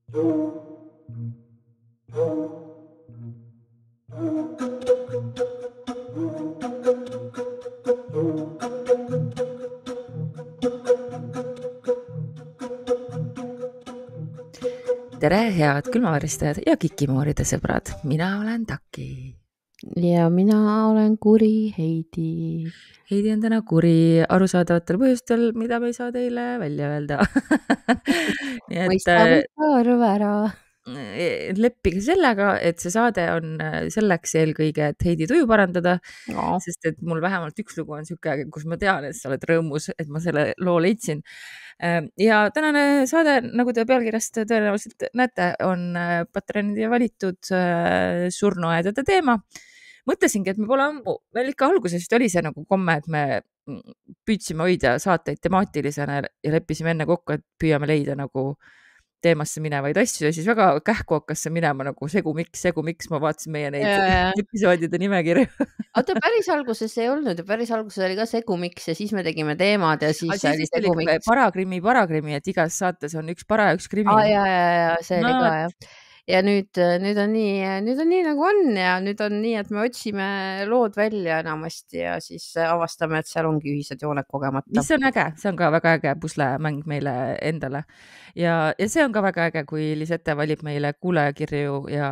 Tere, head külmaväristajad ja kikimooride sõbrad. Mina olen Taki. Ja mina olen kuri Heidi. Heidi on täna kuri arusaadavatel põhjustel, mida me ei saa teile välja öelda. Nii Mõista arv ära. Leppige sellega, et see saade on selleks eelkõige, et Heidi tuju parandada, sest et mul vähemalt üks lugu on siuke, kus ma tean, et sa oled rõõmus, et ma selle loo leidsin. Ja tänane saade, nagu te pealkirjast tõenäoliselt näete, on Patreonide valitud surnuaedade teema. Mõtlesingi, et me pole ammu, meil ikka algusest oli see nagu komme, et me püüdsime hoida saateid temaatilisena ja leppisime enne kokku, et püüame leida nagu teemasse minevaid asju ja siis väga kähku hakkas see minema nagu segu miks ma vaatasin meie neid episoodide nimekirju. Oota, päris alguses ei olnud ja päris alguses oli ka segu miks ja siis me tegime teemad ja siis oli segu miks. Parakrimi, et igas saates on üks para ja üks krimi. Ja see oli ka jah. Ja nüüd on nii nagu on ja nüüd on nii, et me otsime lood välja enamasti ja siis avastame, et seal ongi ühised jooned kogemata. Mis on äge, see on ka väga äge puslemäng meile endale. Ja see on ka väga äge, kui Lisette valib meile kuulajakirju ja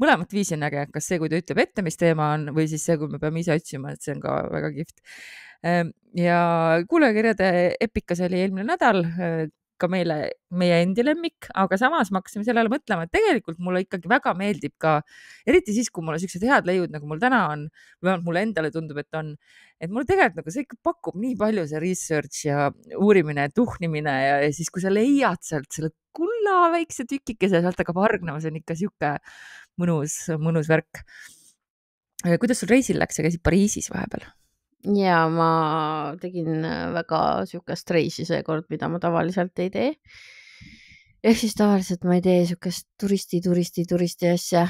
mõlemat viisi on äge, kas see, kui ta ütleb ette, mis teema on või siis see, kui me peame ise otsima, et see on ka väga kihvt. Ja kuulajakirjade epikas oli eelmine nädal, ka meie endi lemmik, aga samas me hakkasime sellele mõtlema, et tegelikult mulle ikkagi väga meeldib ka, eriti siis, kui mulle sellised head leiud, nagu mul täna on, või mulle endale tundub, et on, et mulle tegelikult nagu see ikka pakub nii palju see research ja uurimine, tuhnimine ja siis, kui sa leiad sealt selle kulla väikse tükikese, sealt hakkab hargnema, see on ikka siuke mõnus värk. Kuidas sul reisil läks, sa käisid Pariisis vahepeal? Ja ma tegin väga siukest reisi seekord, mida ma tavaliselt ei tee. Ehk siis tavaliselt ma ei tee siukest turisti asja.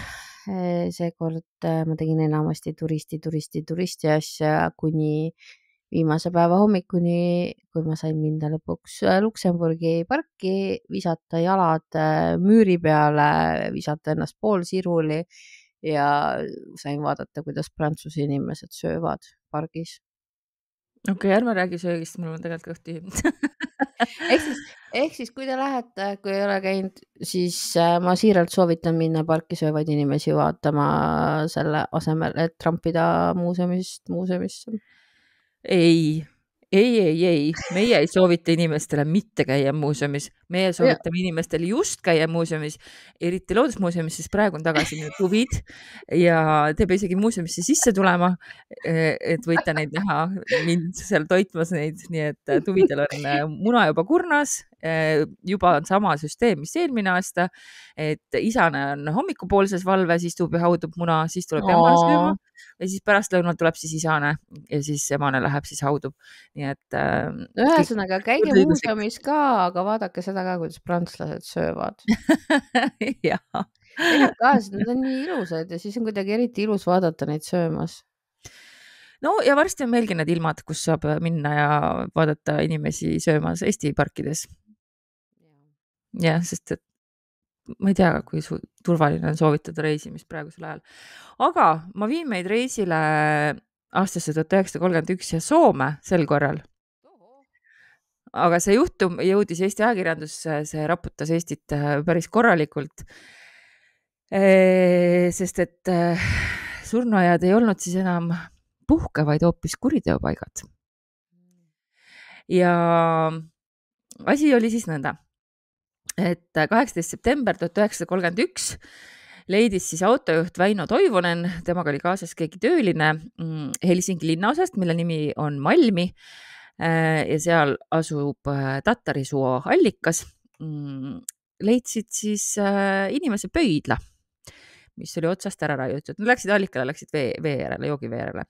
Seekord ma tegin enamasti turisti asja kuni viimase päeva hommikuni, kui ma sain minna lõpuks Luksemburgi parki, visata jalad müüri peale, visata ennast poolsiruli ja sain vaadata, kuidas Prantsuse inimesed söövad pargis. Okei, ärme räägi söögist, mul on tegelikult kõhti. Ehk siis, kui te lähete, kui ei ole käinud, siis ma siiralt soovitan minna parki söövaid inimesi vaatama selle asemel, et trampida muuseumisse. Ei, meie ei soovita inimestele mitte käia muuseumis, meie soovitame inimestele just käia muuseumis, eriti loodusmuuseumis, sest praegu on tagasi need tuvid ja te peab isegi muuseumisse sisse tulema, et võite neid näha, mind seal toitmas neid, nii et tuvidel on muna juba kurnas, juba on sama süsteem, mis eelmine aasta, et isane on hommikupoolses valve, siis tuub ja haudub muna, siis tuleb emane sööma ja siis pärast lõunal tuleb siis isane ja siis emane läheb, siis haudub. Nii et ühesõnaga, käige muuseumis ka, aga vaadake seda ka, kuidas prantslased söövad. Jah. Tegelikult ka, need on nii ilusad ja siis on kuidagi eriti ilus vaadata neid söömas. No ja varsti on meilgi need ilmad, kus saab minna ja vaadata inimesi söömas Eesti parkides. Ja, sest et ma ei tea, kui turvaline on soovitada reisimist praegusel ajal. Aga ma viin meid reisile aastasse 1931 ja Soome sel korral. Aga see juhtum jõudis Eesti ajakirjandusse, see raputas Eestit päris korralikult. Sest et surnuaiad ei olnud siis enam puhke, vaid hoopis kuriteopaigad. Ja asi oli siis nõnda, et 18. september 1931 leidis siis autojuht Väino Toivonen, temaga oli kaasas keegi tööline Helsingi linnaosast, mille nimi on Malmi ja seal asub Tatarisuo allikas. Leidsid siis inimese pöidla, mis oli otsast ära raiutud. Nad läksid allikale, läksid vee järele, joogivee järele.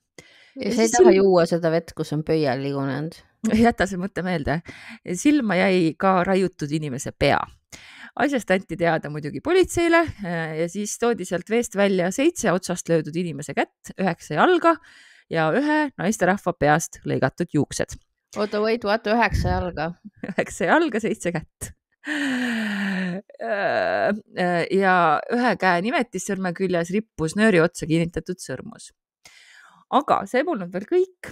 Ja sa ei taha juua seda vett, kus on pöial liigunenud? Jäta see mõte meelde. Silma jäi ka raiutud inimese pea. Asjast anti teada muidugi politseile ja siis toodi sealt veest välja 7 otsast löödud inimese kätt, 9 jalga ja 1 naisterahva peast lõigatud juuksed. Oota, 9 jalga? 9 jalga, 7 kätt. ja ühe käe nimetissõrme küljes rippus nööri otsa kinnitatud sõrmus. Aga see polnud veel kõik.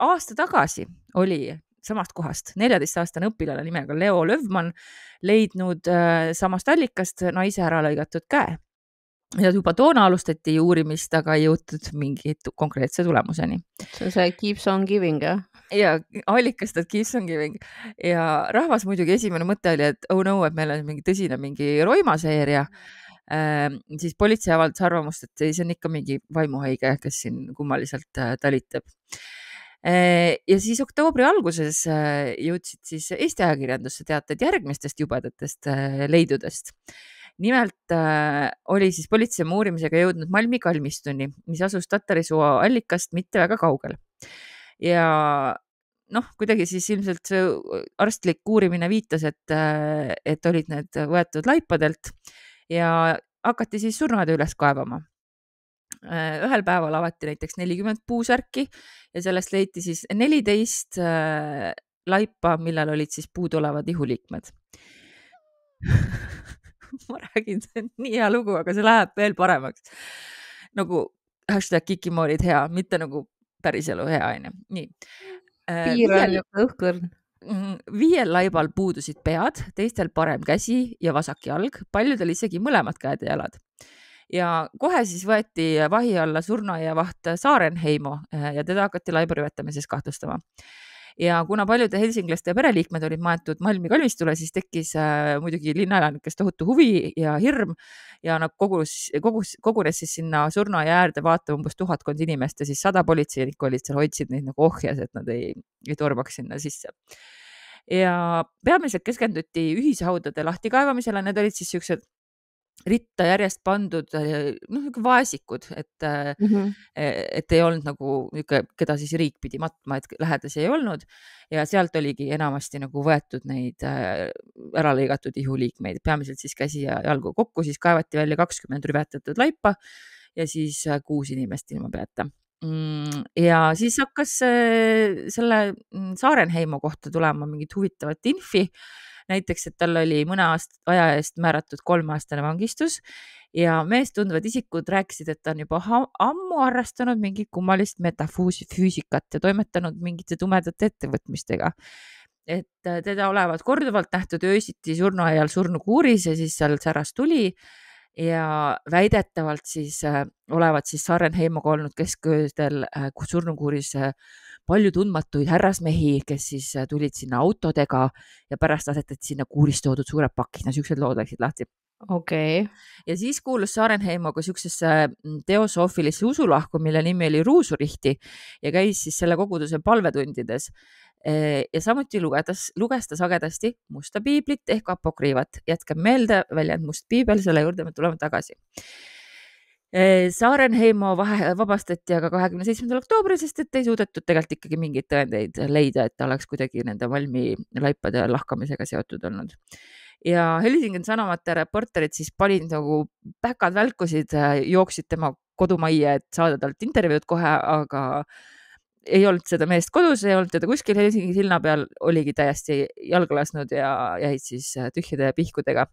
Aasta tagasi oli samast kohast 14-aastane õpilane nimega Leo Löfman leidnud samast allikast naise ära lõigatud käe. Ja juba toona alustati uurimist, aga ei jõutud mingi konkreetse tulemuseni. See on see keeps on giving, jah? Ja allikast, et keeps on giving. Ja rahvas muidugi esimene mõte oli, et oh no, et meil on mingi roimaseeria. Siis politsei avaldas arvamust, et see on ikka mingi vaimuhaige, kes siin kummaliselt talitab. Ja siis oktoobri alguses jõudsid siis Eesti ajakirjandusse teated järgmistest jubedatest leidudest. Nimelt oli siis politsei uurimisega jõudnud Malmi kalmistuni, mis asus Tatarisoo allikast mitte väga kaugel. Ja kuidagi siis ilmselt see arstlik uurimine viitas, et olid need võetud laipadelt ja hakati siis surnuaeda üles kaevama. Ühel päeval avati näiteks 40 puusärki ja sellest leiti siis 14 laipa, millel olid siis puuduolevad ihuliikmed. Ma räägin, see on nii hea lugu, aga see läheb veel paremaks. Nagu #kikimoorid hea, mitte nagu päriselu hea, on ju. Nii. Piir on õhkõrn. 5 laibal puudusid pead, teistel parem käsi ja vasak jalg, paljudel isegi mõlemad käed ja jalad. Ja kohe siis võeti vahi alla surnuaiavaht Saarenheimo ja teda hakati laiba rüvetamises kahtlustama. Ja kuna paljude helsinglaste ja pereliikmed olid maetud Malmi kalmistule, siis tekkis muidugi linnaelanikest tohutu huvi ja hirm ja nad kogunes siis sinna surnuaia äärde vaatama umbes 1000 inimest ja siis 100 politseinikku olid seal, hoidsid neid nagu ohjes, et nad ei tormaks sinna sisse. Ja peamiselt keskenduti ühishaudade lahtikaevamisele, need olid siis siuksed ritta järjest pandud vaesikud, et ei olnud nagu, keda siis riik pidi matma, et lähedasi ei olnud ja sealt oligi enamasti nagu võetud neid ära lõigatud ihuliikmeid, peamiselt siis käsi ja jalgu kokku, siis kaevati välja 20 rüvetatud laipa ja siis 6 inimest ilma peata. Ja siis hakkas selle Saarenheimo kohta tulema mingit huvitavat infi. Näiteks, et tal oli mõne aja eest määratud 3-aastane vangistus ja meest tundvad isikud rääkisid, et ta on juba ammu harrastanud mingi kummalist metafüüsikat ja toimetanud mingite tumedate ettevõtmistega. Et teda olevat korduvalt nähtud öösiti surnuaial surnukuuris ja siis seal säras tuli ja väidetavalt siis olevat siis Saarenheimoga olnud kesköödel surnukuuris palju tundmatuid härrasmehi, kes siis tulid sinna autodega ja pärast asetati sinna kuurist toodud suured pakid, siuksed lood läksid lahti. Okay. Ja siis kuulus Saarenheimoga siuksesse teosoofilisse usulahku, mille nimi oli Ruusurihti ja käis siis selle koguduse palvetundides. Ja samuti luges ta sagedasti musta piiblit ehk apokriivat. Jätkab meelde väljend must piibel, selle juurde me tuleme tagasi. Saarenheimo vabastati aga 27. oktoobril, sest et ei suudetud tegelikult ikkagi mingeid tõendeid leida, et ta oleks kuidagi nende Malmi laipade lahkamisega seotud olnud. Ja Helsingin Sanomate reporterid siis panid nagu päkad välkusid, jooksid tema kodumajja, et saada talt intervjuud kohe, aga ei olnud seda meest kodus, ei olnud teda kuskil Helsingi silna peal, oligi täiesti jalga lasnud ja jäid siis tühjade pihkudega.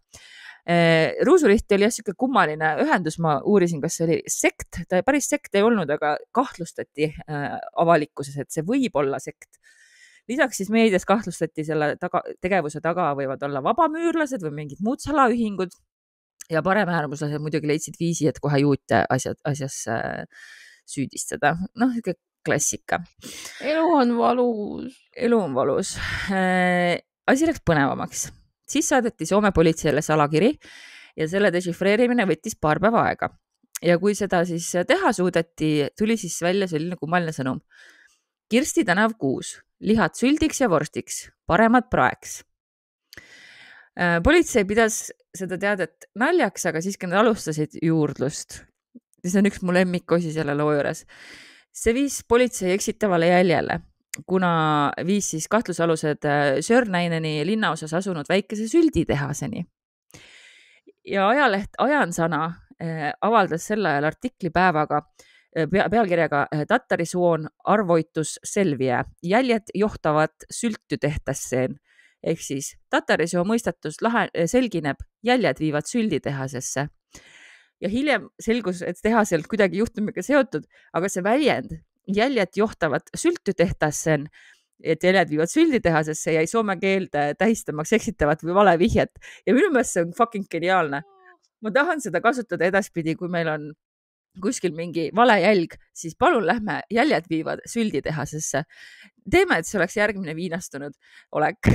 Ruusurihti oli siuke kummaline ühendus, ma uurisin, kas see oli sekt, ta päris sekt ei olnud, aga kahtlustati avalikkuses, et see võib olla sekt. Lisaks siis meedias kahtlustati selle tegevuse taga võivad olla vabamüürlased või mingid muud salaühingud ja paremäärmuslased muidugi leidsid viisi, et kohe juute asjas süüdistada. Siuke klassika. Elu on valus. Elu on valus. Asi läks põnevamaks. Siis saadeti Soome politseile salakiri ja selle dešifreerimine võttis paar päeva aega. Ja kui seda siis teha suudeti, tuli siis välja selline kummaline sõnum. Kirsti tänav 6, lihad süldiks ja vorstiks, paremad praeks. Politsei pidas seda teadet naljaks, aga siiski nad alustasid juurdlust. See on üks mu lemmikosi selle loo juures. See viis politsei eksitavale jäljele, kuna viis siis kahtlusalused Sörnäineni linnaosas asunud väikese sülditehaseni. Ja ajaleht Ajansana avaldas sel ajal artikli pealkirjaga Tatarisuon arvoitus selviä, jäljet johtavat sylttytehtasseen ehk siis Tatarisoo mõistatus selgineb, jäljed viivad sülditehasesse. Ja hiljem selgus, et tehaselt kuidagi juhtumiga seotud, aga see väljend jäljed johtavad sültütehtasse, et jäljed viivad sülditehasesse jäi soome keelde tähistamaks eksitavat või valevihjet. Ja minu meelest see on fucking geniaalne. Ma tahan seda kasutada edaspidi, kui meil on kuskil mingi valejälg, siis palun lähme jäljed viivad sülditehasesse. Teeme, et see oleks järgmine viinastunud olek.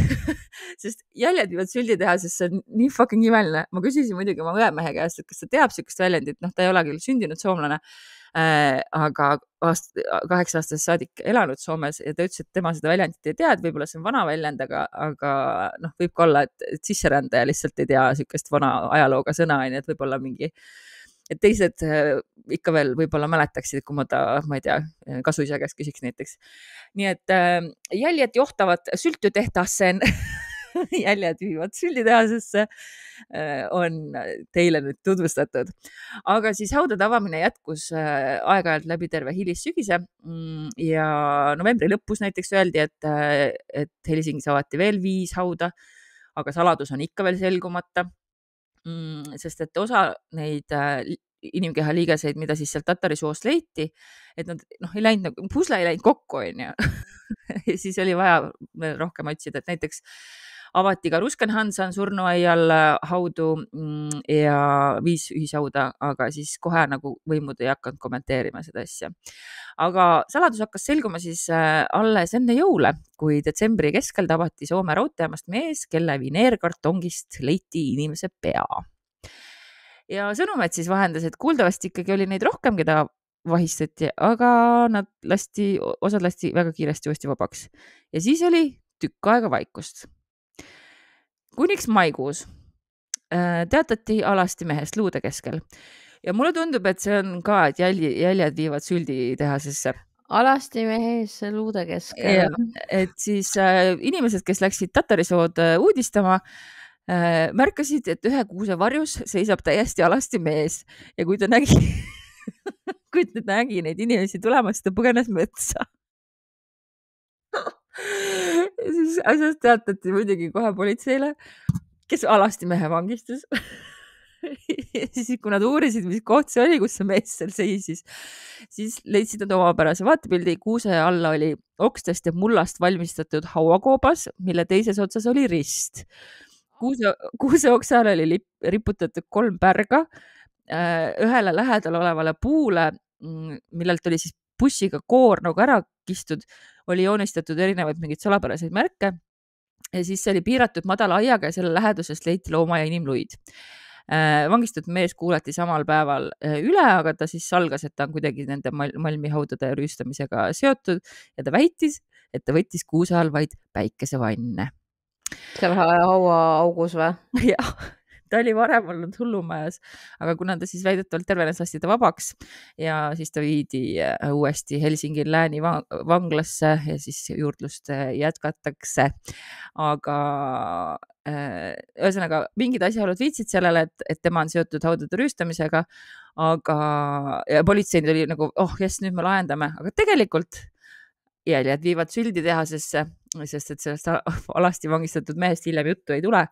Sest jäljed viivad sülditehasesse on nii fucking imeline. Ma küsisin muidugi oma õemehe käest, et kas ta teab sükest väljendit. Ta ei ole küll sündinud soomlane, aga 8-aastasest saadik elanud Soomes ja ta ütles, et tema seda väljendit ei tea, et võib-olla see on vana väljend, aga võib ka olla, et sisserändaja lihtsalt ei tea sükest vana ajalooga sõna, et võib-olla mingi et teised ikka veel võib-olla mäletaksid, kui ma ei tea, kasuisa käest küsiks näiteks. Nii et jäljed johtavad sültütehtasse, jäljed viivad sülditehasesse on teile nüüd tutvustatud. Aga siis haudade avamine jätkus aeg-ajalt läbi terve hilissügise ja novembri lõpus näiteks öeldi, et Helsingis avati veel 5 hauda, aga saladus on ikka veel selgumata. Sest et osa neid inimkeha liigeseid, mida siis sealt Tatarisoost leiti, et nad ei läinud, pusle ei läinud kokku, on ju. Ja siis oli vaja veel rohkem otsida, et näiteks avati ka Rusken Hansan surnuaial haudu ja 5 ühishauda, aga siis kohe nagu võimud ei hakanud kommenteerima seda asja. Aga saladus hakkas selguma siis alles enne jõule, kui detsembri keskel tabati Soome raudteejaamast mees, kelle vineerkartongist leiti inimese pea. Ja Sõnumed siis vahendas, et kuuldavasti ikkagi oli neid rohkem, keda vahistati, aga osad lasti väga kiiresti uuesti vabaks. Ja siis oli tükk aega vaikust. Kuniks maikuus teatati alasti mehest luude keskel. Ja mulle tundub, et see on ka, et jäljed viivad sülditehasesse. Alasti mehes luude keskel. Et siis inimesed, kes läksid Tatarisood uudistama, märkasid, et ühe kuuse varjus seisab täiesti alasti mees. Ja kui ta nägi, neid inimesi tulemas, ta põgenes metsa. Ja siis asjast teatati muidugi kohe politseile, kes alasti mehe vangistas. Ja siis, kui nad uurisid, mis koht see oli, kus see mees seal seisis, siis leidsid nad omapärase vaatepildi. Kuuse alla oli okstest ja mullast valmistatud hauakoobas, mille teises otsas oli rist. Kuuse oksa all oli riputatud 3 pärga. Ühele lähedal olevale puule, millelt oli siis bussiga koor nagu ära kistud, oli joonistatud erinevaid mingeid salapäraseid märke. Ja siis see oli piiratud madala aiaga ja selle lähedusest leiti looma ja inimluid. Vangistatud mees kuulati samal päeval üle, aga ta siis salgas, et ta on kuidagi nende malmihaudade rüüstamisega seotud ja ta väitis, et ta võttis kuuse all vaid päikesevanne. Seal hauaaugus või? Jah. Ta oli varem olnud hullumajas, aga kuna ta siis väidetavalt tervenes, lasti ta vabaks ja siis ta viidi uuesti Helsingi Lääni vanglasse ja siis juurdlust jätkatakse. Aga ühesõnaga mingid asjaolud viitsid sellele, et tema on seotud haudade rüüstamisega, aga politseinid oli nagu, nüüd me lahendame, aga tegelikult jäljed viivad sülditehasesse, sest et sellest alasti vangistatud mehest hiljem juttu ei tule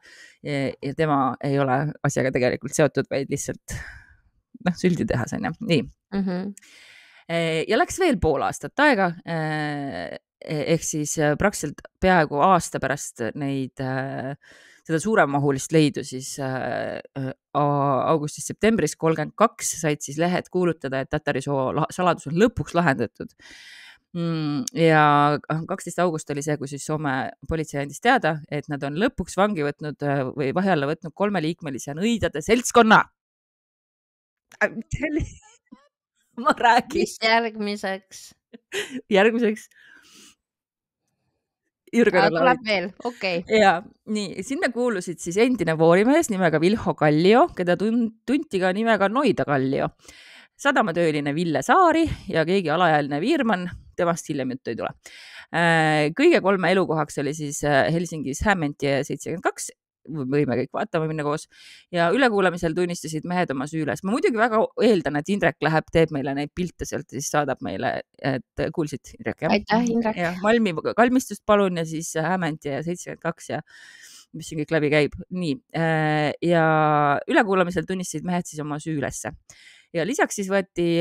ja tema ei ole asjaga tegelikult seotud, vaid lihtsalt sülditehas on ju. Nii. Ja läks veel pool aastat aega, ehk siis praktiliselt peaaegu aasta pärast seda suuremahulist leidu siis augustis-septembris 32 said siis lehed kuulutada, et Tatarisoo saladus on lõpuks lahendatud. Ja 12 august oli see, kui siis Soome politsei andis teada, et nad on lõpuks vangi võtnud või vahi alla võtnud 3-liikmelise nõidade seltskonna. Ma räägin. Mis järgmiseks? Järgmiseks. Tuleb veel, okei. Ja nii, sinna kuulusid siis endine voorimees nimega Vilho Kallio, keda tunti ka nimega Noida Kallio, sadamatööline Ville Saari ja keegi alaealine Viirman, temast hiljem juttu ei tule. Kõige 3 elukohaks oli siis Helsingis Hämmentie 72, võime kõik vaatama minna koos ja ülekuulamisel tunnistasid mehed oma süü üles. Ma muidugi väga eeldan, et Indrek läheb, teeb meile neid pilte sealt ja siis saadab meile, et kuulsid Indrek, jah? Aitäh, Indrek. Ja Malmi kalmistust palun ja siis Hämend ja 72 ja mis siin kõik läbi käib. Nii. Ja ülekuulamisel tunnistasid mehed siis oma süü ülesse. Ja lisaks siis võeti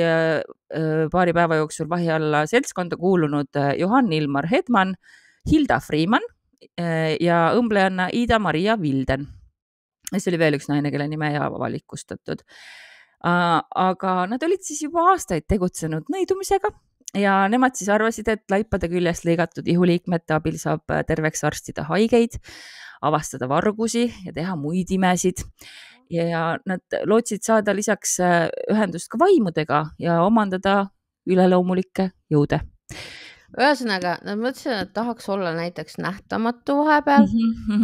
paari päeva jooksul vahi alla seltskonda kuulunud Johan Ilmar Hedman, Hilda Freeman ja õmblejanna Ida-Maria Vilden. See oli veel üks naine, kelle nime ei avalikustatud. Aga nad olid siis juba aastaid tegutsenud nõidumisega ja nemad siis arvasid, et laipade küljest lõigatud ihuliikmete abil saab terveks arstida haigeid, avastada vargusi ja teha muid imesid. Ja nad lootsid saada lisaks ühendust ka vaimudega ja omandada üleloomulikke jõude. Ühesõnaga, nad mõtlesid, et tahaks olla näiteks nähtamatu vahepeal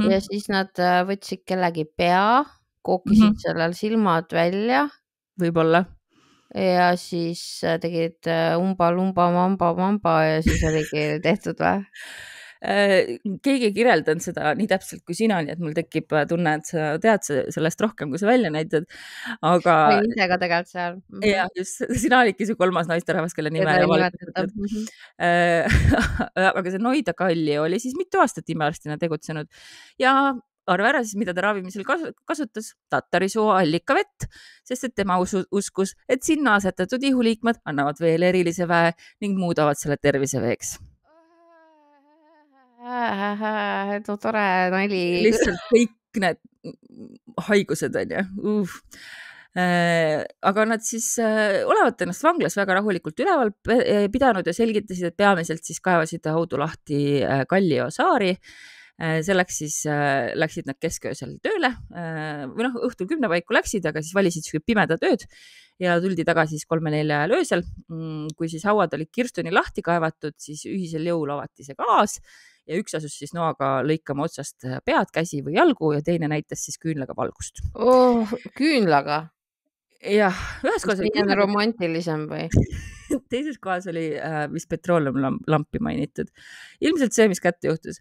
ja siis nad võtsid kellegi pea, kookisid sellel silmad välja. Võib-olla. Ja siis tegid umba-lumba, mamba ja siis oligi tehtud või? Keegi ei kirjeldanud seda nii täpselt kui sina, nii et mul tekib tunne, et sa tead sellest rohkem, kui sa välja näitad. Aga... Olin ise ka tegelikult seal. Ja, just, sina olidki see 3. naisterahvas, kelle nime ei valitatud. Aga see Noida Kalli oli siis mitu aastat imearstina tegutsenud ja arva ära siis, mida ta ravimisel kasutas, tatarisoo allikavett, sest et tema uskus, et sinna asetatud ihuliikmed annavad veel erilise väe ning muudavad selle terviseveeks. Tore nali. Lihtsalt kõik need haigused on ju. Aga nad siis olevat ennast vanglas väga rahulikult üleval pidanud ja selgitasid, et peamiselt siis kaevasid haudu lahti Kallio saari. Selleks siis läksid nad kesköösel tööle või õhtul 10 paiku läksid, aga siis valisid pimeda tööd ja tuldi tagasi siis 3-4 öösel. Kui siis hauad olid kirstuni lahti kaevatud, siis ühisel jõul avati see gaas ja üks asus siis noaga lõikama otsast pead, käsi või jalgu ja teine näitas siis küünlaga valgust. Küünlaga? Jah, ühes kohas oli küünlaga. Romantilisem või? Teises kohas oli vist petroolumlampi mainitud. Ilmselt see, mis kätte juhtus.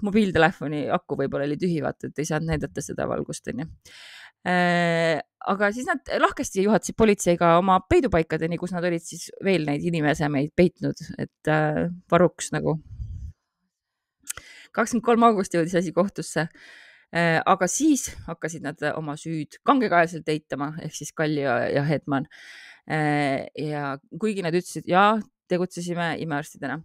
Mobiiltelefoni aku võib-olla oli tühi, vaata, et ei saanud näidata seda valgust. Aga siis nad lahkesti juhatasid politseiga oma peidupaikadeni, kus nad olid siis veel neid inimesemeid peitnud, et varuks nagu. 23. august jõudis asi kohtusse, aga siis hakkasid nad oma süüd kangekaelselt eitama, ehk siis Kalli ja Hedman. Ja kuigi nad ütlesid, ja tegutsesime imearstidena.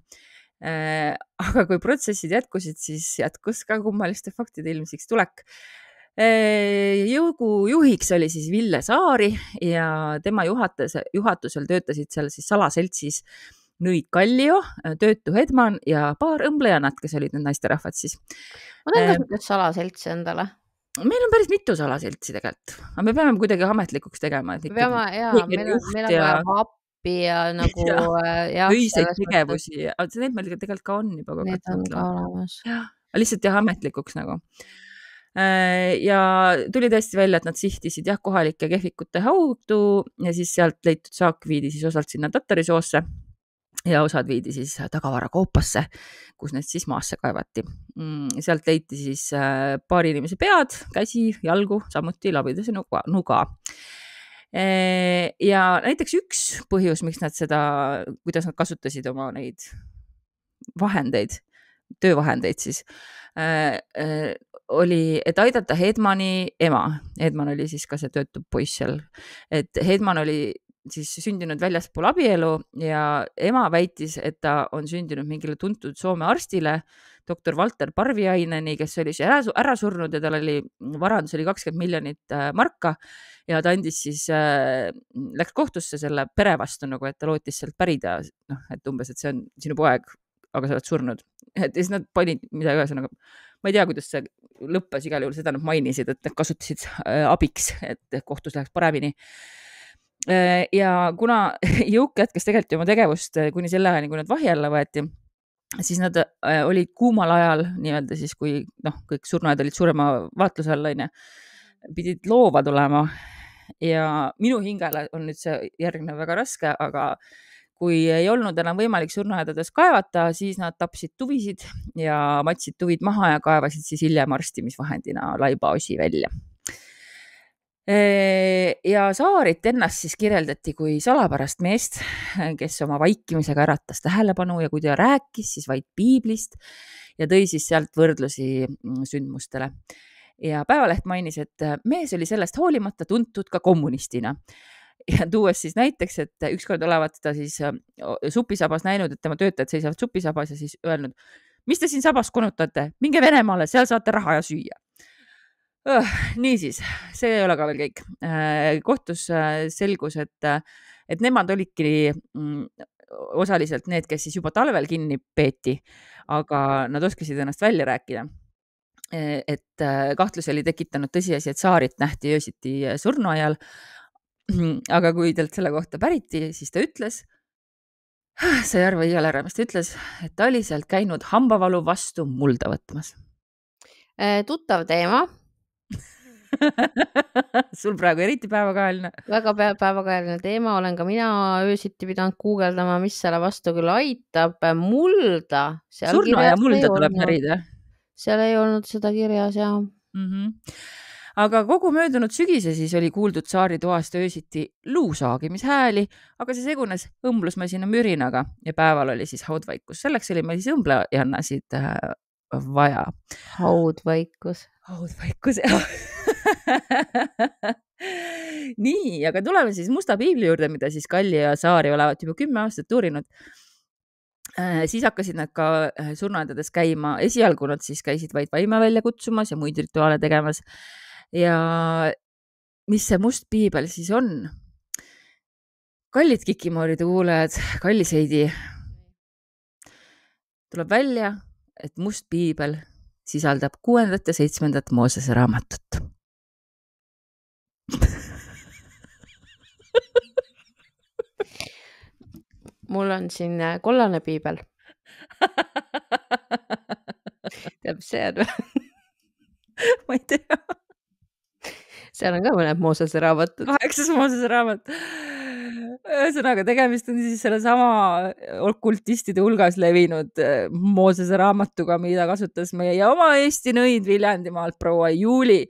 Aga kui protsessid jätkusid, siis jätkus ka kummaliste faktide ilmsiks tulek. Juhiks oli siis Ville Saari ja tema juhatusel töötasid seal siis salaseltsis Nõid Kallio, töötu Hedman ja paar õmblejanat, kes olid need naisterahvad siis. Ma tean kas salaseltsi endale. Meil on päris mitu salaseltsi tegelikult, aga me peame kuidagi ametlikuks tegema. Meil on appi ja nagu... Öiseid tegevusi, need meil tegelikult ka on juba. Need on ka olemas. Lihtsalt ametlikuks nagu. Ja tuli tõesti välja, et nad sihtisid kohalike kehvikute haudu ja siis sealt leitud saak viidi siis osalt sinna tatarisoosse ja osad viidi siis tagavara koopasse, kus need siis maasse kaevati. Sealt leiti siis paari inimese pead, käsi, jalgu, samuti labidas ja nuga. Ja näiteks üks põhjus, miks nad kuidas nad kasutasid oma neid vahendeid, töövahendeid siis, oli, et aidata Hedmani ema. Hedman oli siis ka see töötub poiss seal. Et Hedman oli siis sündinud väljaspool abielu ja ema väitis, et ta on sündinud mingile tuntud Soome arstile, doktor Walter Parviaineni, kes oli ära surnud ja tal oli varandus oli 20 miljonit marka ja ta andis siis, läks kohtusse selle pere vastu, nagu, et ta lootis sealt pärida, et umbes, et see on sinu poeg, aga sa oled surnud. Et siis nad panid midagi ühesõnaga, ma ei tea, kuidas see lõppes, igal juhul seda nad mainisid, et nad kasutasid abiks, et kohtus läheks paremini. Ja kuna Jõuk jätkas tegelikult oma tegevust kuni selle ajani, kui nad vahi alla võeti, siis nad olid kuumal ajal nii-öelda siis, kui kõik surnuajad olid suurema vaatluse all, pidid loovad olema ja minu hingele on nüüd see järgnev väga raske, aga kui ei olnud enam võimalik surnuaedades kaevata, siis nad tapsid tuvisid ja matsid tuvid maha ja kaevasid siis hiljem arstimisvahendina laibaosi välja. Ja Saarit ennast siis kirjeldati kui salapärast meest, kes oma vaikimisega äratas tähelepanu ja kui ta rääkis, siis vaid piiblist ja tõi siis sealt võrdlusi sündmustele. Ja Päevaleht mainis, et mees oli sellest hoolimata tuntud ka kommunistina. Ja tuues siis näiteks, et ükskord olevat ta siis supisabas näinud, et tema töötajad seisavad supisabas ja siis öelnud, mis te siin sabas konutate, minge Venemaale, seal saate raha ja süüa. Niisiis, see ei ole ka veel kõik. Kohtus selgus, et nemad olidki osaliselt need, kes siis juba talvel kinni peeti, aga nad oskasid ennast välja rääkida. Et kahtlusi oli tekitanud tõsiasi, et Saarit nähti öösiti surnuaial. Aga kui talt selle kohta päriti, siis ta ütles, sai arva igal ära, mis ta ütles, et ta oli sealt käinud hambavalu vastu mulda võtmas. Tuttav teema. Sul praegu eriti päevakajaline. Väga päevakajaline teema, olen ka mina öösiti pidanud guugeldama, mis selle vastu küll aitab. Mulda. Surnuaia mulda tuleb närida. Seal ei olnud seda kirjas, jah. Aga kogu möödunud sügise siis oli kuuldud Saari toast öösiti luusaagimishääli, aga see segunes õmblusmasina mürinaga ja päeval oli siis haudvaikus. Selleks oli meil siis õmblejannasid vaja. Haudvaikus, jah. Nii, aga tuleme siis Musta piibli juurde, mida siis Kalli ja Saari olevat juba 10 aastat uurinud. Siis hakkasid nad ka surnuaedades käima. Esialgu nad siis käisid vaid vaime välja kutsumas ja muid rituaale tegemas. Ja mis see Must piibel siis on? Kallid Kikimooride kuulajad, kallis Heidi, tuleb välja, et Must piibel sisaldab 6. ja 7. Moosese raamatut. Mul on siin kollane piibel. Teab, see on ma ei tea. Seal on ka mõned Moosese raamatud. 8. Moosese raamat. Ühesõnaga, tegemist on siis selle sama okultistide hulgas levinud Moosese raamatuga, mida kasutas meie oma Eesti nõid Viljandimaalt proua Juuli.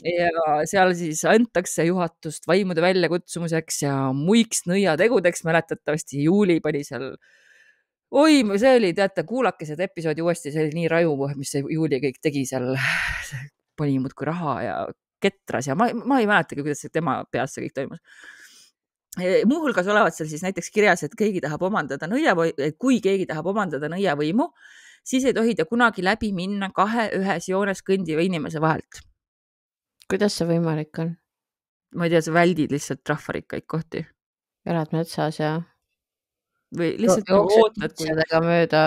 Ja seal siis antakse juhatust vaimude väljakutsumuseks ja muiks nõiategudeks. Mäletatavasti Juuli pani seal, see oli, teate, kuulake seda episoodi uuesti, see oli nii raju, mis see Juuli kõik tegi seal, pani muudkui raha ja ketras ja ma ei mäletagi, kuidas tema peas see kõik toimus. Muuhulgas olevat seal siis näiteks kirjas, et keegi tahab omandada kui keegi tahab omandada nõiavõimu, siis ei tohi ta kunagi läbi minna 2 ühes joones kõndiva inimese vahelt. Kuidas see võimalik on? Ma ei tea, sa väldid lihtsalt rahvarikkaid kohti. Elad metsas ja või lihtsalt ootad sellega mööda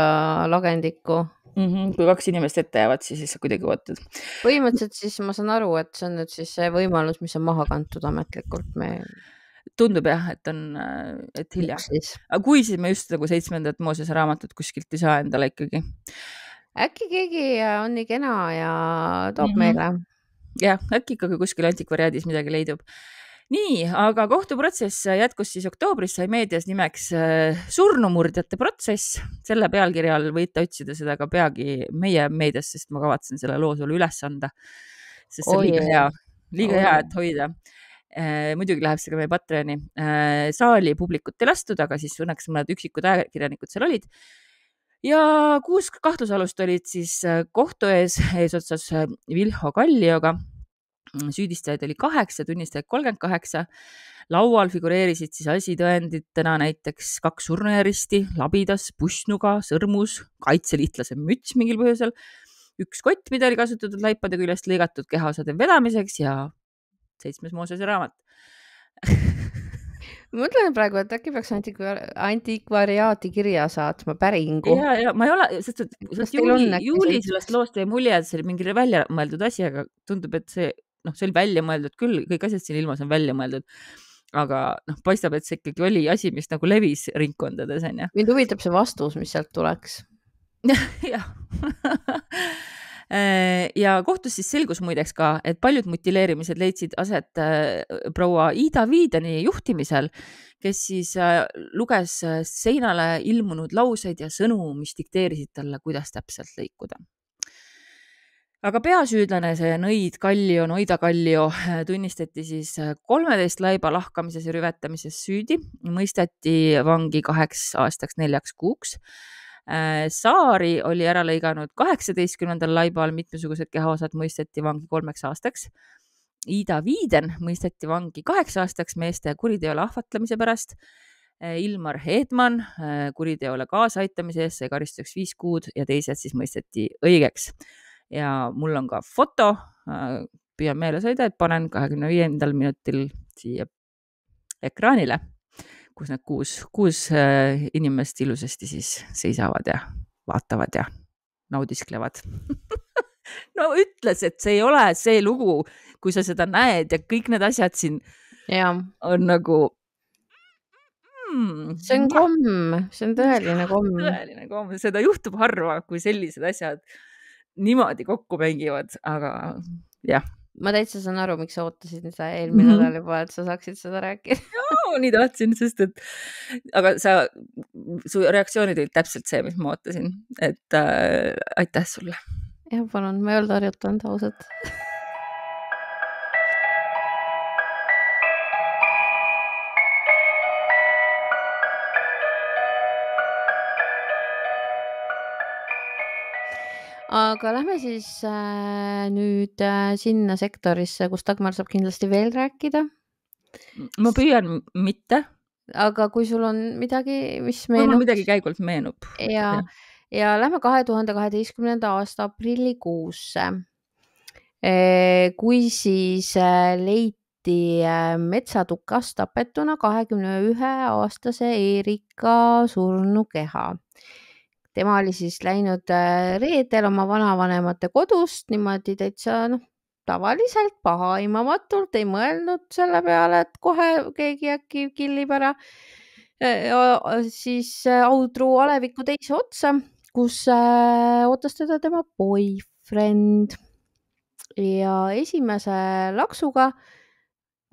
lagendikku. Kui 2 inimest ette jäävad, siis sa kuidagi ootad. Põhimõtteliselt siis ma saan aru, et see on nüüd siis see võimalus, mis on maha kantud ametlikult. Tundub jah, et hilja. Aga kui siis me just nagu 7. Moosese raamatut kuskilt ei saa endale ikkagi? Äkki keegi on nii kena ja toob meile. Jah, äkki ikkagi kuskil antikvariaadis midagi leidub. Nii, aga kohtuprotsess jätkus siis oktoobris, sai meedias nimeks Surnumurdjate protsess. Selle pealkirjal võite otsida seda ka peagi meie meedias, sest ma kavatsen selle loo sulle üles anda. Sest see on liiga hea, et hoida. Muidugi läheb see ka meie Patreoni. Saali publikut ei lastud, aga siis õnneks mõned üksikud ajakirjanikud seal olid. Ja 6 kahtlusalust olid siis kohtu eesotsas Vilho Kallioga. Süüdistajaid oli 8, tunnistajaid 38. Laual figureerisid siis asitõenditena näiteks 2 surnujäristi, labidas, pussnuga, sõrmus, kaitseliitlase müts mingil põhjusel, 1 kott, mida oli kasutatud laipade küljest lõigatud kehaosade vedamiseks ja 7. Moosese raamat. Mõtlen praegu, et äkki peaks antikvariaati kirja saatma päringu. Ja ma ei ole, sest Juuli sellest loost jäi mulje, et see oli mingi välja mõeldud asi, aga tundub, et see oli välja mõeldud küll, kõik asjad siin ilmas on välja mõeldud, aga paistab, et see ikkagi oli asi, mis nagu levis ringkondades. Mind huvitab see vastus, mis sealt tuleks. Jah. Ja kohtus siis selgus muideks ka, et paljud mutileerimised leidsid aset proua Ida Viideni juhtimisel, kes siis luges seinale ilmunud lauseid ja sõnu, mis dikteerisid talle, kuidas täpselt lõikuda. Aga peasüüdlane, see Nõid Kallio, Noida Kallio, tunnistati siis 13 laiba lahkamises ja rüvetamises süüdi, mõisteti vangi 8 aastaks 4 kuuks. Saari oli ära lõiganud 18. laibal, mitmesugused kehaosad mõisteti vangi 3 aastaks. Ida Viiden mõisteti vangi 8 aastaks meeste kuriteole ahvatlemise pärast. Ilmar Hedman kuriteole kaasaitamise eest sai karistuseks 5 kuud ja teised siis mõisteti õigeks. Ja mul on ka foto, püüan meeles hoida, et panen 25. minutil siia ekraanile, kus need 6 inimest ilusasti siis seisavad ja vaatavad ja naudisklevad. No ütles, et see ei ole see lugu, kui sa seda näed ja kõik need asjad siin on nagu... See on komm, see on tõeline komm. Tõeline komm, seda juhtub harva, kui sellised asjad niimoodi kokku mängivad, aga jah. Ma täitsa saan aru, miks sa ootasid seda eelmine nädal juba, et sa saaksid seda rääkida. Joo, nii tahtsin, sest et aga su reaktsioonid olid täpselt see, mis ma ootasin, et aitäh sulle. Jah, palun, ma ei olnud harjutanud ausalt. Aga lähme siis nüüd sinna sektorisse, kus Dagmar saab kindlasti veel rääkida. Ma püüan mitte. Aga kui sul on midagi, mis meenub. Mul midagi käigult meenub. Ja lähme 2012. aasta aprillikuusse, kui siis leiti metsatukas tapetuna 21-aastase Erika surnukeha. Tema oli siis läinud reedel oma vanavanemate kodust, niimoodi täitsa tavaliselt pahaimamatult, ei mõelnud selle peale, et kohe keegi äkki killib ära. Siis Audru aleviku teise otsa, kus ootas teda tema boyfriend. Ja esimese laksuga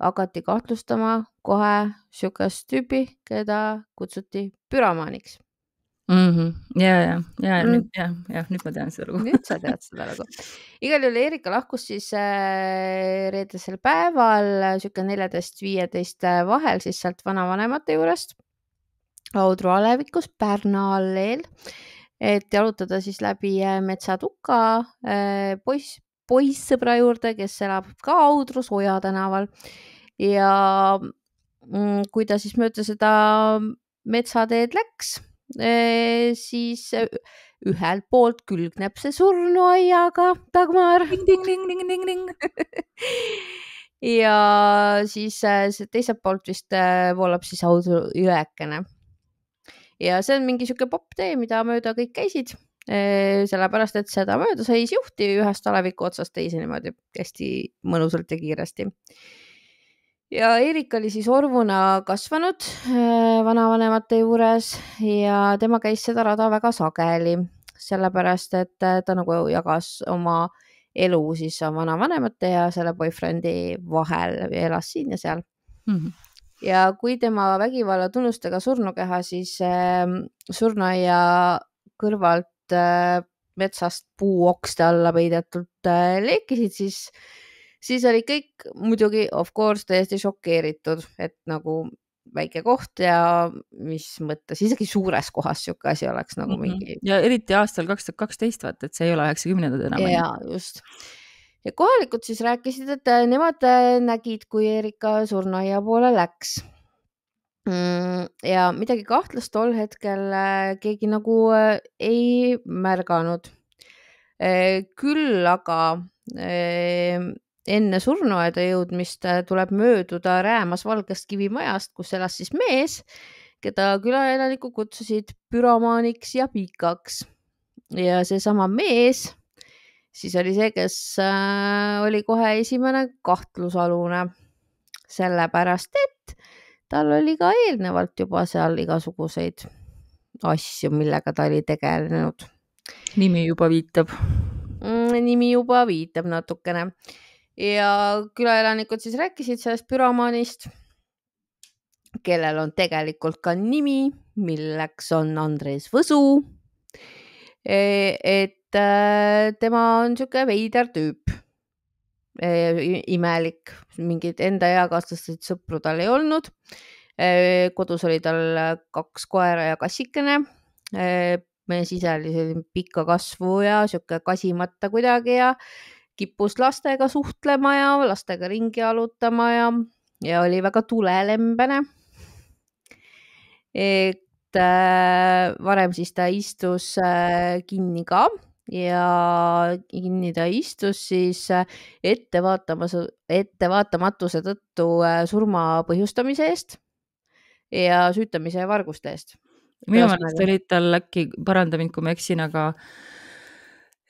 hakati kahtlustama kohe sükast tüüpi, keda kutsuti püromaaniks. Ja, nüüd ma tean seda lugu. Nüüd sa tead seda lugu. Igal juhul Erika lahkus siis reedesel päeval, süke 14-15 vahel, siis sealt vanavanemate juurest Audru alevikus Pärna alleel, et jalutada siis läbi metsatuka poissõbra juurde, kes elab ka Audrus Oja tänaval. Ja kui ta siis mööda seda metsateed läks, siis ühelt poolt külgneb see surnuaiaga Dagmar. Ding. Ja siis teiselt poolt vist voolab siis Audru jõekene. Ja see on mingi siuke popp-tee, mida mööda kõik käisid, sellepärast, et seda mööda sõis juhti ühest aleviku otsast teise niimoodi hästi mõnusalt ja kiiresti. Ja Erika oli siis orvuna kasvanud vanavanemate juures ja tema käis seda rada väga sageli, sellepärast, et ta nagu jagas oma elu siis vanavanemate ja selle boyfriendi vahel, elas siin ja seal. Ja kui tema vägivalla tunnustega surnukeha siis surnuaia kõrvalt metsast puuokste alla peidetult leekisid, siis oli kõik muidugi of course täiesti šokeeritud, et nagu väike koht ja mis mõttes, isegi suures kohas siuke asi oleks nagu mingi. Ja eriti aastal 2012, vaata, et see ei ole 90-ndad enam. Ja just. Ja kohalikud siis rääkisid, et nemad nägid, kui Erika surnuaia poole läks. Ja midagi kahtlast tol hetkel keegi nagu ei märganud. Küll aga enne surnuaeda jõudmist tuleb mööduda Räämas Valgest Kivimajast, kus elas siis mees, keda külaelanikud kutsusid püromaaniks ja pikaks. Ja see sama mees siis oli see, kes oli kohe esimene kahtlusalune, sellepärast, et tal oli ka eelnevalt juba seal igasuguseid asju, millega ta oli tegelenud. Nimi juba viitab. Nimi juba viitab natukene. Ja külaelanikud siis rääkisid sellest püromaanist, kellel on tegelikult ka nimi, milleks on Andres Võsu. Et tema on siuke veider tüüp. Imelik, mingid enda eakaaslaseid sõpru tal ei olnud. Kodus oli tal 2 koera ja kassikene. Mees ise oli pikka kasvu ja siuke kasimatta kuidagi ja kippus lastega suhtlema ja lastega ringi jalutama ja oli väga tulelembene. Et varem siis ta istus kinni ka ja kinni ta istus siis ettevaatamatuse tõttu surma põhjustamise eest ja süütamise ja varguste eest. Minu meelest olid tal äkki, paranda mind, kui ma eksin, aga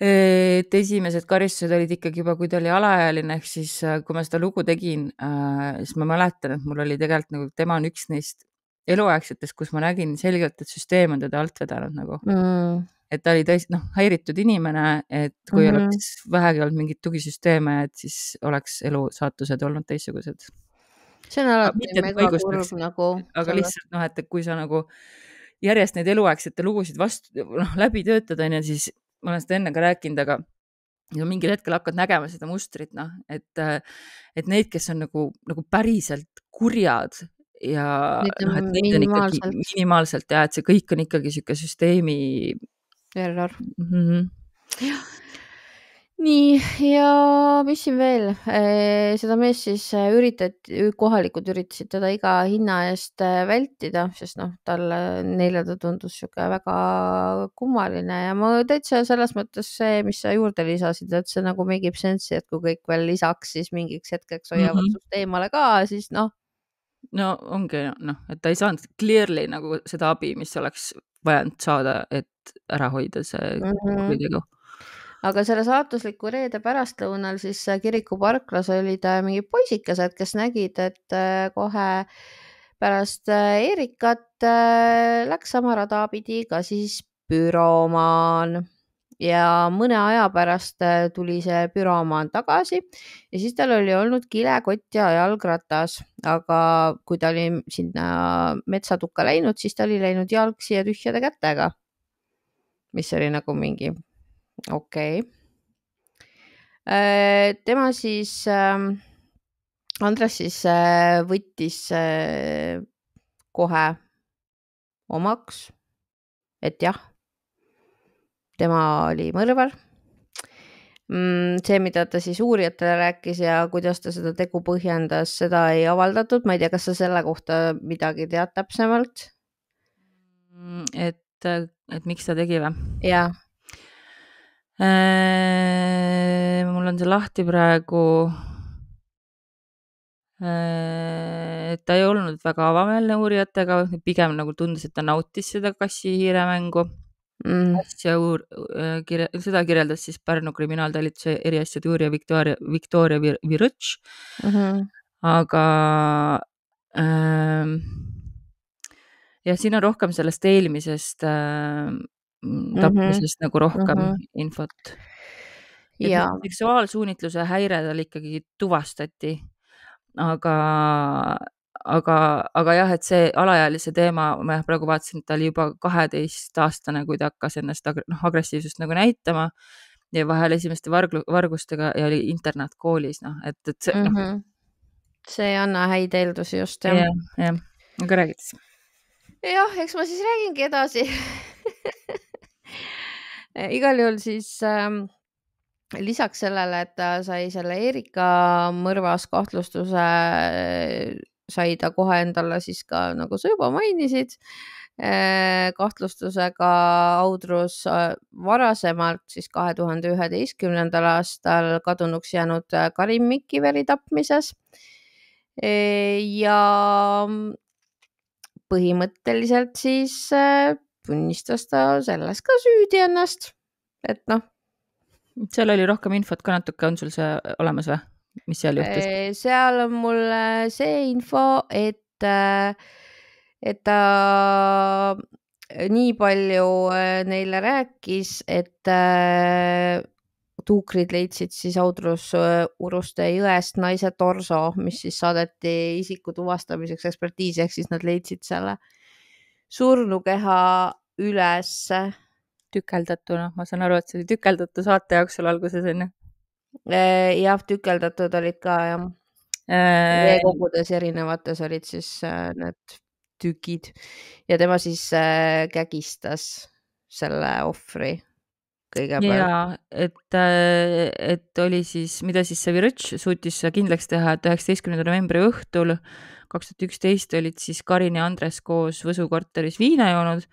et esimesed karistused olid ikkagi juba, kui ta oli alaealine, ehk siis kui ma seda lugu tegin, siis ma mäletan, et mul oli tegelikult nagu, tema on üks neist eluaegsetest, kus ma nägin selgelt, et süsteem on teda alt vedanud nagu. Et ta oli tõesti häiritud inimene, et kui oleks vähegi olnud mingit tugisüsteeme, et siis oleks elu saatused olnud teistsugused. See on alati mega kurb nagu. Aga lihtsalt et kui sa nagu järjest neid eluaegsete lugusid läbi töötada, siis ma olen seda enne ka rääkinud, aga mingil hetkel hakkad nägema seda mustrit, et neid, kes on nagu päriselt kurjad ja minimaalselt ja et see kõik on ikkagi siuke süsteemi error. Jah. Nii, ja mis siin veel? Seda mees siis kohalikud üritasid teda iga hinna eest vältida, sest neile ta tundus siuke väga kummaline ja ma täitsa selles mõttes see, mis sa juurde lisasid, et see nagu make sense, et kui kõik veel lisaks, siis mingiks hetkeks hoiavad sust eemale ka, siis No ongi, et ta ei saanud clearly nagu seda abi, mis oleks vajanud saada, et ära hoida see kuritegu. Aga selle saatusliku reede pärastlõunal siis kiriku parklas olid mingid poisikesed, kes nägid, et kohe pärast Erikat läks sama rada pidi ka siis püromaan ja mõne aja pärast tuli see püromaan tagasi ja siis tal oli olnud kilekott ja jalgratas, aga kui ta oli sinna metsatukka läinud, siis ta oli läinud jalgsi ja tühjade kätega, mis oli nagu mingi okei. Tema siis, Andres siis võttis kohe omaks, et jah, tema oli mõrvar. See, mida ta siis uurijatele rääkis ja kuidas ta seda tegu põhjendas, seda ei avaldatud. Ma ei tea, kas sa selle kohta midagi tead täpsemalt? Et miks ta tegi või? Jah. Mul on see lahti praegu. Ta ei olnud väga avameelne uurijatega, pigem nagu tundus, et ta nautis seda kassi-hiire mängu. Seda kirjeldas siis Pärnu kriminaaltalituse eriasjade uurija Viktoria Virõtš. Aga ja siin on rohkem sellest eelmisest tapmisest nagu rohkem infot. Ja seksuaalsuunitluse häire tal ikkagi tuvastati, aga jah, et see alaealise teema, ma praegu vaatasin, et ta oli juba 12-aastane, kui ta hakkas ennast agressiivsust nagu näitama ja vahel esimeste vargustega ja oli internaatkoolis, et see see ei anna häid eeldusi just. Jah, aga räägid siis. Jah, eks ma siis räägingi edasi. Igal juhul siis lisaks sellele, et ta sai selle Erika mõrvas kahtlustuse, sai ta kohe endale siis ka, nagu sa juba mainisid, kahtlustusega Audrus varasemalt siis 2011. aastal kadunuks jäänud Karin Mikiveri tapmises ja põhimõtteliselt siis tunnistas ta selles ka süüdi ennast, et seal oli rohkem infot ka natuke, on sul see olemas või? Mis seal juhtus? Seal on mul see info, et ta nii palju neile rääkis, et tuukrid leidsid siis Audrus-Uruste jõest naise torso, mis siis saadeti isiku tuvastamiseks ekspertiisi, ehk siis nad leidsid selle surnukeha ülesse. Tükeldatuna, ma saan aru, et see oli tükeldatu saate jaoks sul alguses on ju. Jah, tükeldatud olid ka jah. Veekogudes erinevates olid siis need tükid ja tema siis kägistas selle ohvri kõigepealt. Ja, et oli siis, mida siis see Virõtš suutis kindlaks teha, et 19. novembri õhtul 2011 olid siis Karin ja Andres koos Võsu korteris viina joonud.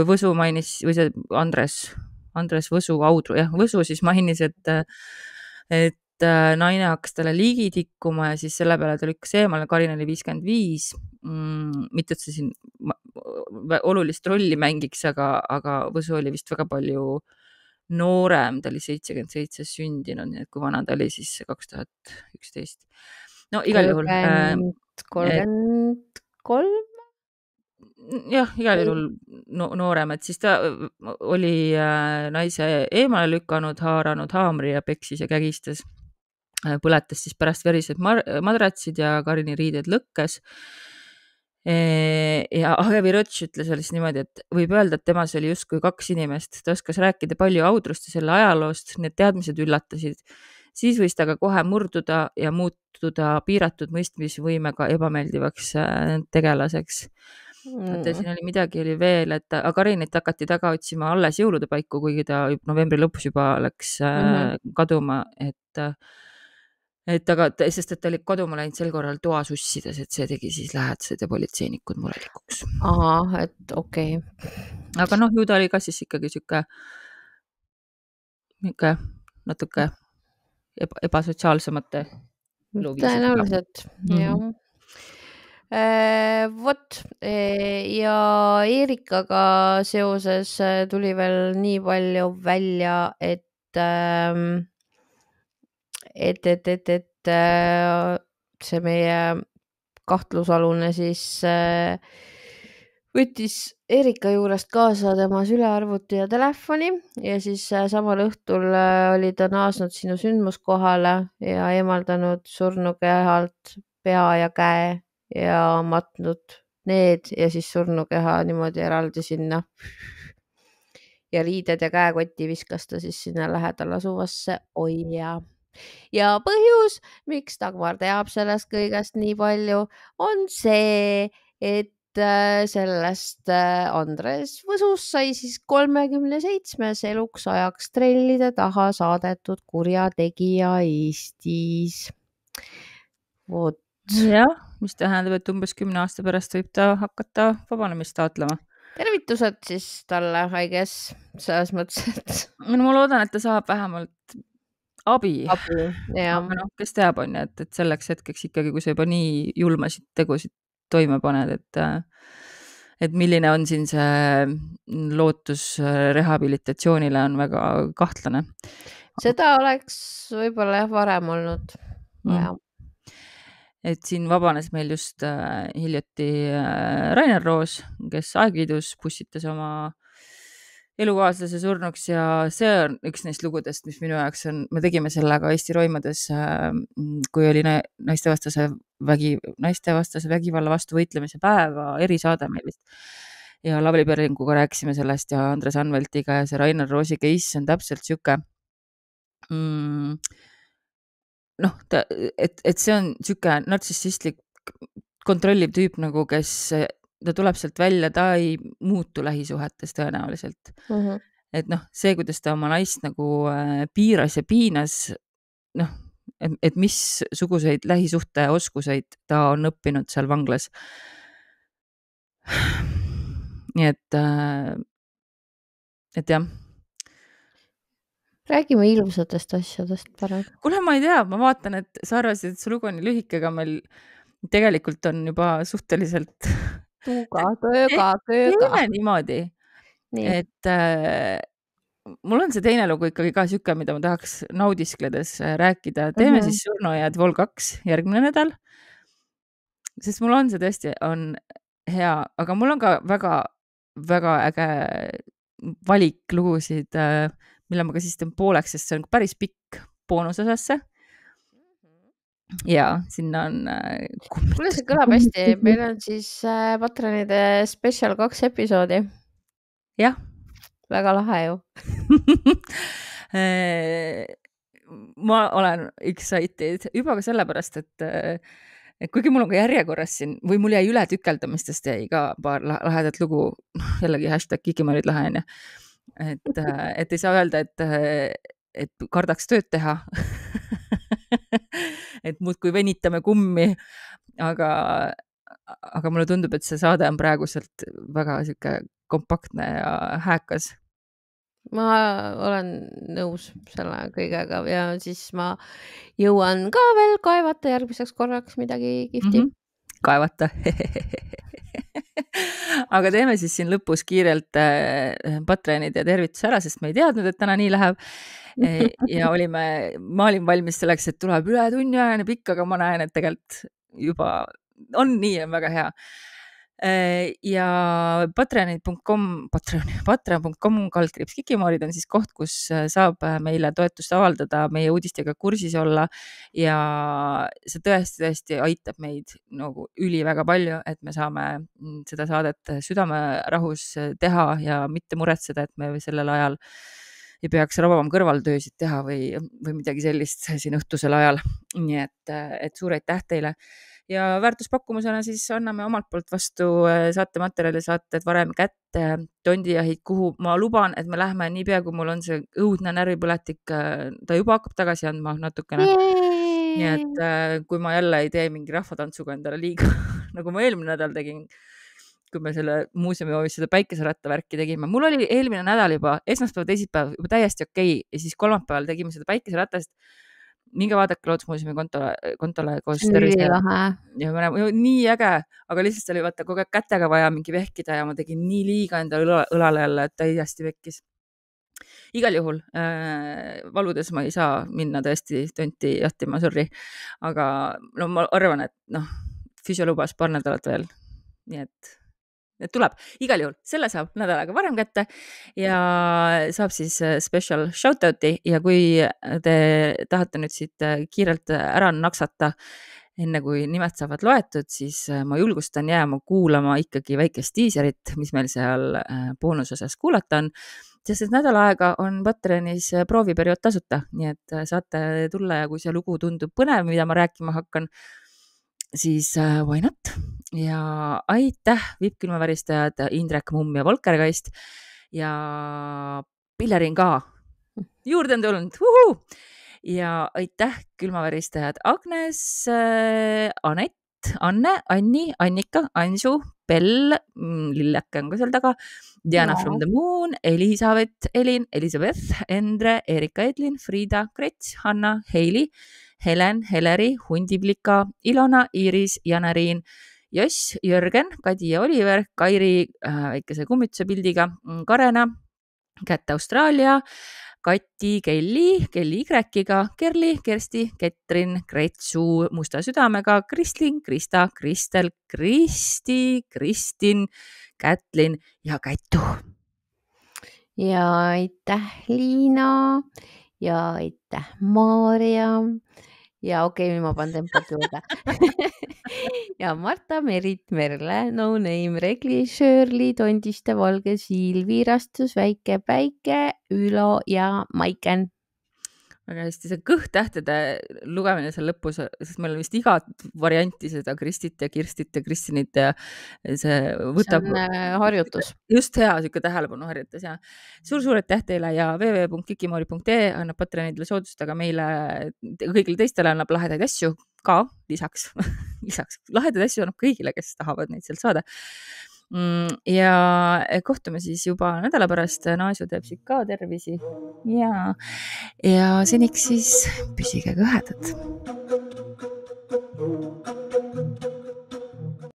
Võsu mainis, või see Andres Võsu, Audru, jah, Võsu siis mainis, et naine hakkas talle ligi tikkuma ja siis selle peale ta lükkas eemale, Karin oli 55, mitte et see siin olulist rolli mängiks, aga Võsu oli vist väga palju noorem, ta oli 77 sündinud, nii et kui vana ta oli siis 2011. No igal juhul. 33? Jah, igal juhul noorem, et siis ta oli naise eemale lükanud, haaranud haamri ja peksis ja kägistas. Põletas siis pärast verised madratsid ja Karini riided lõkkes. Ja Age Virõtš ütles alles niimoodi, et võib öelda, et temas oli justkui 2 inimest. Ta oskas rääkida palju Audrust ja selle ajaloost, need teadmised üllatasid. Siis võis ta ka kohe murduda ja muutuda piiratud mõistmisvõimega ebameeldivaks tegelaseks. Siin oli midagi oli veel, et Karinit hakati taga otsima alles jõulude paiku, kuigi ta novembri lõpus juba läks kaduma, sest et ta oli kaduma läinud sel korral toas ussides, et see tegi siis lähedased ja politseinikud murelikuks. Aha, et okei. Aga noh, ju ta oli ka siis ikkagi siuke natuke ebasotsiaalsemate luvisid. Tõenäoliselt, jah. Vot ja Eerikaga seoses tuli veel nii palju välja, et see meie kahtlusalune siis võttis Eerika juurest kaasa tema sülearvuti ja telefoni ja siis samal õhtul oli ta naasnud sinu sündmuskohale ja eemaldanud surnukehalt pea ja käe ja matnud need ja siis surnukeha niimoodi eraldi sinna. Ja riided ja käekoti viskas ta siis sinna lähedal asuvasse oia. Ja põhjus, miks Dagmar teab sellest kõigest nii palju, on see, et sellest Andres Võsust sai siis 37 eluks ajaks trellide taha saadetud kurjategija Eestis. Vot. Jah, mis tähendab, et umbes 10 aasta pärast võib ta hakata vabanemist taotlema. Tervitused siis talle, I guess, selles mõttes, et... Ma loodan, et ta saab vähemalt abi. Jah. Aga noh, kes teab on, et selleks hetkeks ikkagi, kui sa juba nii julmasid tegusid toime paned, et milline on siin see lootus rehabilitatsioonile on väga kahtlane. Seda oleks võib-olla varem olnud. Jah. Et siin vabanes meil just hiljuti Rainer Roos, kes Aegviidus pussitas oma elukaaslase surnuks ja see on üks neist lugudest, mis minu jaoks on, me tegime selle ka Eesti Roimades, kui oli naistevastase vägivalla vastu võitlemise päeva erisaade meil vist. Ja Lavly Perlinguga rääkisime sellest ja Andres Anveltiga ja see Rainer Roosi case on täpselt siuke noh, et see on siuke nartsissistlik kontrolliv tüüp nagu, kes ta tuleb sealt välja, ta ei muutu lähisuhetes tõenäoliselt. Et noh, see, kuidas ta oma naist nagu piiras ja piinas, noh, et missuguseid lähisuhte oskuseid ta on õppinud seal vanglas. Nii et jah. Räägime ilusatest asjadest parem. Kuule, ma ei tea, ma vaatan, et sa arvasid, et su lugu on lühike, aga meil tegelikult on juba suhteliselt kööga. Teeme niimoodi, et mul on see teine lugu ikkagi ka siuke, mida ma tahaks naudiskledes rääkida. Teeme siis Surnuaiad Vol 2 järgmine nädal. Sest mul on see tõesti on hea, aga mul on ka väga, väga äge valik lugusid, mille ma ka siis teen pooleks, sest see on päris pikk boonusosasse. Ja sinna on kuule, see kõlab hästi. Meil on siis Patronide special 2 episoodi. Jah. Väga lahe ju. Ma olen excited juba ka sellepärast, et kuigi mul on ka järjekorras siin või mul jäi üle tükeldamistest jäi ka paar lahedat lugu, jällegi #Kikimaarid lahe on ja. Et ei saa öelda, et kardaks tööd teha. Et muudkui venitame kummi, aga mulle tundub, et see saade on praeguselt väga siuke kompaktne ja hääkas. Ma olen nõus selle kõigega ja siis ma jõuan ka veel kaevata järgmiseks korraks midagi kihvti. Kaevata. Aga teeme siis siin lõpus kiirelt Patronid ja tervitus ära, sest me ei teadnud, et täna nii läheb. Ja ma olin valmis selleks, et tuleb üle tunniajane pikk, aga ma näen, et tegelikult juba on nii ja väga hea. Ja patreon.com/kikimaarid on siis koht, kus saab meile toetust avaldada, meie uudistega kursis olla ja see tõesti aitab meid nagu väga palju, et me saame seda saadet südamerahus teha ja mitte muretseda, et me sellel ajal ei peaks rabavam kõrvaltöösid teha või midagi sellist siin õhtusel ajal. Nii et suur aitäh teile. Ja väärtuspakkumusena siis anname omalt poolt vastu saatematerjali saated varem kätte tondijahid, kuhu ma luban, et me lähme niipea, kui mul on see õudne närvipõletik, ta juba hakkab tagasi andma natukene. Nii et kui ma jälle ei tee mingi rahvatantsuga endale liiga, nagu ma eelmine nädal tegin, kui me selle muuseumihoovis seda päikeserattavärki tegime. Mul oli eelmine nädal juba esmaspäev, teisipäev juba täiesti okei ja siis kolmapäeval tegime seda päikeseratast. Minge vaadake Loodusemuuseumi kontole koos tervise. Ja nii äge, aga lihtsalt oli vaata kogu aeg kätega vaja mingi vehkida ja ma tegin nii liiga enda õlale jälle, et täiesti vekkis. Igal juhul valudes ma ei saa minna tõesti tonti jahtima, sorry. Aga no ma arvan, et füsio lubas paar nädalat veel. Nii et tuleb. Igal juhul selle saab nädalaga varem kätte ja saab siis special shoutouti ja kui te tahate nüüd siit kiirelt ära naksata, enne kui nimed saavad loetud, siis ma julgustan jääma kuulama ikkagi väikest tiiserit, mis meil seal boonusosas kuulata on, sest nädala aega on Patreonis prooviperiood tasuta, nii et saate tulla ja kui see lugu tundub põnev, mida ma rääkima hakkan, siis why not? Ja aitäh vippkülmaväristajad Indrek Mumm ja Volker Kaist ja Pillerin ka juurde on tulnud. Ja aitäh külmaväristajad Agnes, Anett, Anne, Anni, Annika, Ansu, Bell, Lilleke on ka seal taga, Diana from the Moon, Elisabeth, Elisabeth, Endre, Erika Edlin, Frida, Krets, Hanna, Heili, Helen, Heleri, Hundiblika, Ilona, Iiris, Janariin, Joss, Jörgen, Kadi ja Oliver, Kairi väikese kummituse pildiga, Karena, Kätte Austraalia, Kati, Kelli Y-ga, Kerli, Kersti, Ketrin, Kretsu, Musta südamega, Kristlin, Krista, Kristel, Kristi, Kristin, Kätlin ja Kätu. Ja aitäh Liina ja aitäh Maarja. Ja okei, ma panen tempot juurde. Ja Marta, Merit, Merle, No Name, Regli, Shirley, Tondiste, Valge, Siil, Viirastus, Väike Päike, Ülo ja Maiken. Väga hästi, see kõhtähtede lugemine seal lõpus, sest meil on vist igat varianti seda Kristit ja Kirstit ja Kristinit ja see võtab... See on harjutus. Just hea, siuke tähelepanu harjutus ja suur aitäh teile ja www.kikimaarid.ee annab Patreonidele soodust, aga meile kõigile teistele annab lahedaid asju ka lisaks. Lahedaid asju annab kõigile, kes tahavad neid sealt saada. Ja kohtume siis juba nädala pärast, Naasu teeb siit ka tervisi ja seniks siis püsige kõhedad.